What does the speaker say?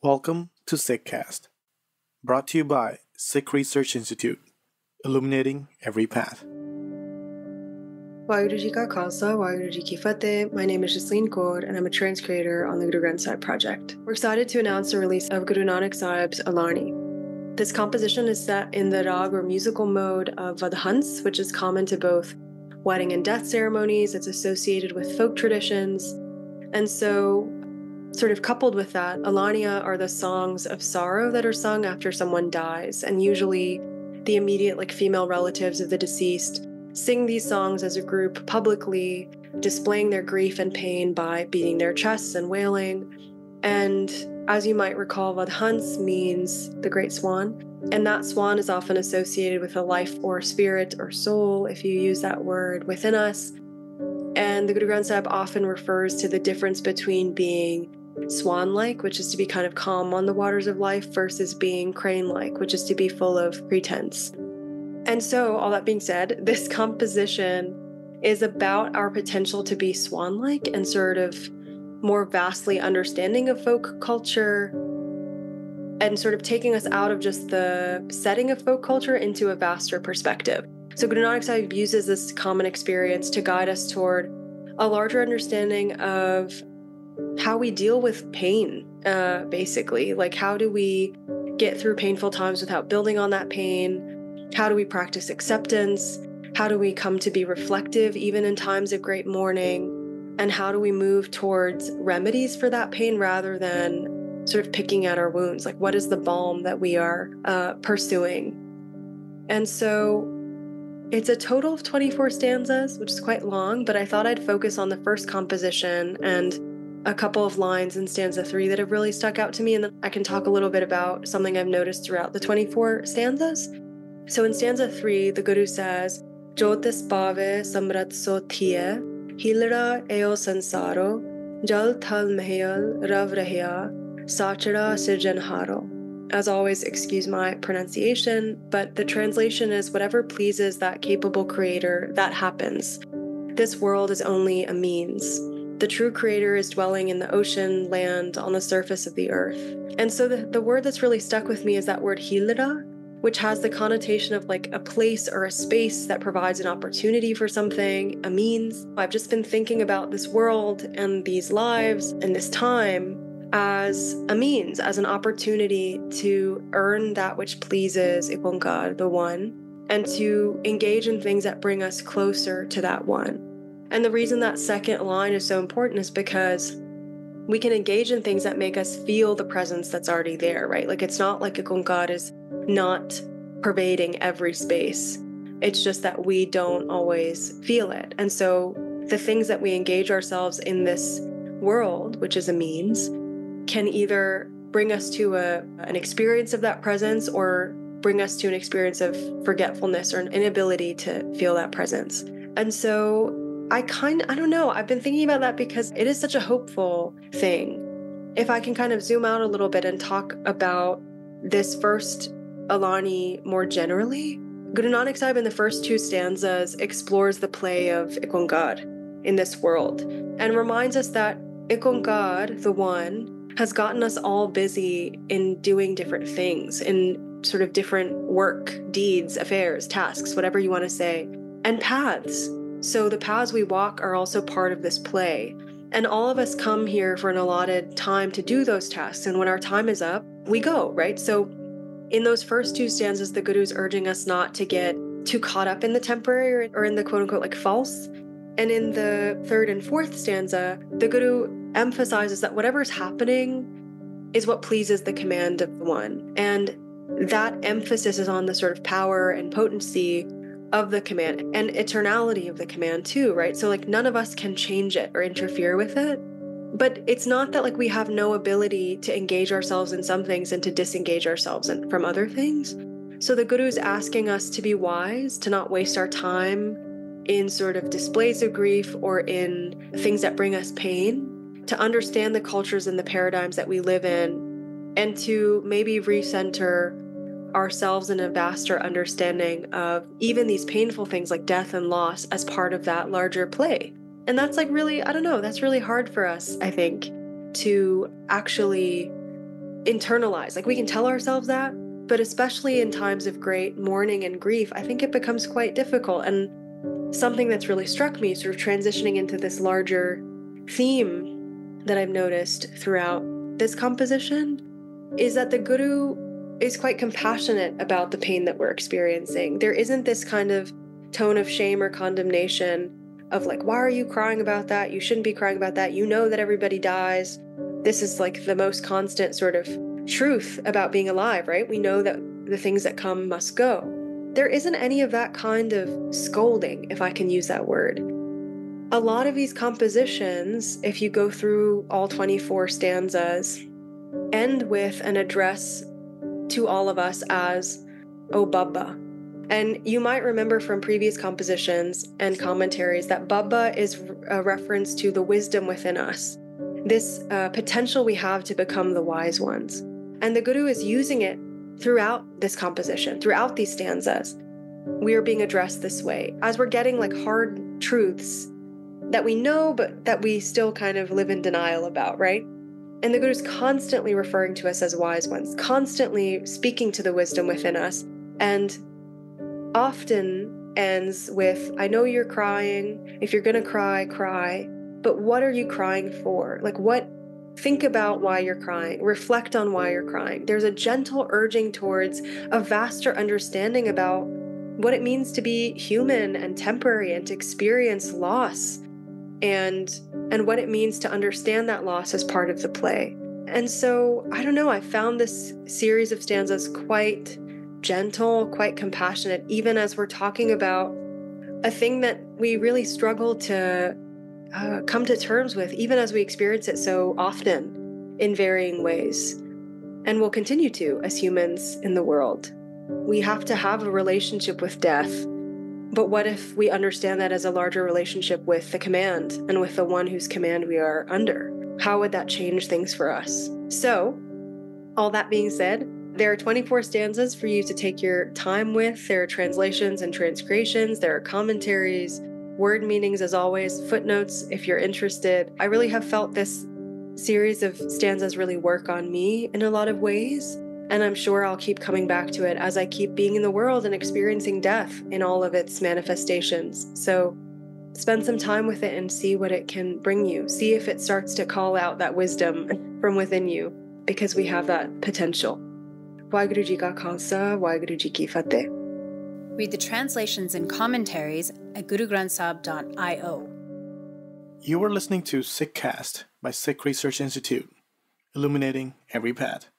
Welcome to Sikhcast, brought to you by Sikh Research Institute, illuminating every path. Waheguru Ji Ka Khalsa, Waheguru Ji Ki Fateh. My name is Jasleen Kaur, and I'm a trance creator on the Guru Nanak Sahib project. We're excited to announce the release of Guru Nanak Sahib's Alahani. This composition is set in the rag or musical mode of Vadhans, which is common to both wedding and death ceremonies. It's associated with folk traditions. And so, sort of coupled with that, Alahania are the songs of sorrow that are sung after someone dies. And usually the immediate female relatives of the deceased sing these songs as a group publicly, displaying their grief and pain by beating their chests and wailing. And as you might recall, Vadhans means the great swan. And that swan is often associated with a life or spirit or soul, if you use that word, within us. And the Guru Granth Sahib often refers to the difference between being swan-like, which is to be kind of calm on the waters of life, versus being crane-like, which is to be full of pretense. And so, all that being said, this composition is about our potential to be swan-like and sort of more vastly understanding of folk culture and sort of taking us out of just the setting of folk culture into a vaster perspective. So Guru Nanak Sahib uses this common experience to guide us toward a larger understanding of how we deal with pain, basically. Like, how do we get through painful times without building on that pain? How do we practice acceptance? How do we come to be reflective even in times of great mourning? And how do we move towards remedies for that pain rather than sort of picking at our wounds? Like, what is the balm that we are pursuing? And so it's a total of 24 stanzas, which is quite long, but I thought I'd focus on the first composition and a couple of lines in stanza 3 that have really stuck out to me, and then I can talk a little bit about something I've noticed throughout the 24 stanzas. So in stanza 3, the Guru says, Jyotis pave samrat so thiye, hilra eo sansaro, jal thal mahayal rav rahya, sachara sirjanharo. As always, excuse my pronunciation, but the translation is whatever pleases that capable creator, that happens. This world is only a means. The true creator is dwelling in the ocean, land, on the surface of the earth. And so the word that's really stuck with me is that word hilra, which has the connotation of like a place or a space that provides an opportunity for something, a means. I've just been thinking about this world and these lives and this time as a means, as an opportunity to earn that which pleases IkOankar, the One, and to engage in things that bring us closer to that One. And the reason that second line is so important is because we can engage in things that make us feel the presence that's already there, right? Like, it's not like IkOankar is not pervading every space. It's just that we don't always feel it. And so the things that we engage ourselves in this world, which is a means, can either bring us to an experience of that presence or bring us to an experience of forgetfulness or an inability to feel that presence. And so I don't know, I've been thinking about that because it is such a hopeful thing. If I can kind of zoom out a little bit and talk about this first Alahani more generally, Guru Nanak Sahib in the first 2 stanzas explores the play of IkOankar in this world and reminds us that IkOankar, the One, has gotten us all busy in doing different things, in sort of different work, deeds, affairs, tasks, whatever you want to say, and paths. So the paths we walk are also part of this play. And all of us come here for an allotted time to do those tasks. And when our time is up, we go, right? So in those first 2 stanzas, the Guru is urging us not to get too caught up in the temporary or in the quote unquote like false. And in the 3rd and 4th stanza, the Guru emphasizes that whatever's happening is what pleases the command of the One. And that emphasis is on the sort of power and potency of the command and eternality of the command too, right? So like none of us can change it or interfere with it. But it's not that like we have no ability to engage ourselves in some things and to disengage ourselves from other things. So the Guru is asking us to be wise, to not waste our time in sort of displays of grief or in things that bring us pain, to understand the cultures and the paradigms that we live in, and to maybe recenter ourselves in a vaster understanding of even these painful things like death and loss as part of that larger play. And that's like really, I don't know, that's really hard for us, I think, to actually internalize. Like, we can tell ourselves that, but especially in times of great mourning and grief, I think it becomes quite difficult. And something that's really struck me, sort of transitioning into this larger theme that I've noticed throughout this composition, is that the Guru is quite compassionate about the pain that we're experiencing. There isn't this kind of tone of shame or condemnation of like, why are you crying about that? You shouldn't be crying about that. You know that everybody dies. This is like the most constant sort of truth about being alive, right? We know that the things that come must go. There isn't any of that kind of scolding, if I can use that word. A lot of these compositions, if you go through all 24 stanzas, end with an address to all of us as, "O Baba." And you might remember from previous compositions and commentaries that Baba is a reference to the wisdom within us, this potential we have to become the wise ones. And the Guru is using it throughout this composition, throughout these stanzas. We are being addressed this way, as we're getting like hard truths that we know, but that we still kind of live in denial about, right? And the Guru is constantly referring to us as wise ones, constantly speaking to the wisdom within us, and often ends with, I know you're crying. If you're going to cry, cry. But what are you crying for? Like, think about why you're crying. Reflect on why you're crying. There's a gentle urging towards a vaster understanding about what it means to be human and temporary and to experience loss, and what it means to understand that loss as part of the play. And so, I don't know, I found this series of stanzas quite gentle, quite compassionate, even as we're talking about a thing that we really struggle to come to terms with, even as we experience it so often in varying ways, and will continue to as humans in the world. We have to have a relationship with death, but what if we understand that as a larger relationship with the command and with the one whose command we are under? How would that change things for us? So, all that being said, there are 24 stanzas for you to take your time with. There are translations and transcreations. There are commentaries, word meanings as always, footnotes if you're interested. I really have felt this series of stanzas really work on me in a lot of ways, and I'm sure I'll keep coming back to it as I keep being in the world and experiencing death in all of its manifestations. So spend some time with it and see what it can bring you. See if it starts to call out that wisdom from within you, because we have that potential. Waheguru Ji Ka Khalsa, Waheguru Ji Ki Fateh. Read the translations and commentaries at gurugranthsahib.io. You are listening to Sikhcast by Sikh Research Institute, illuminating every path.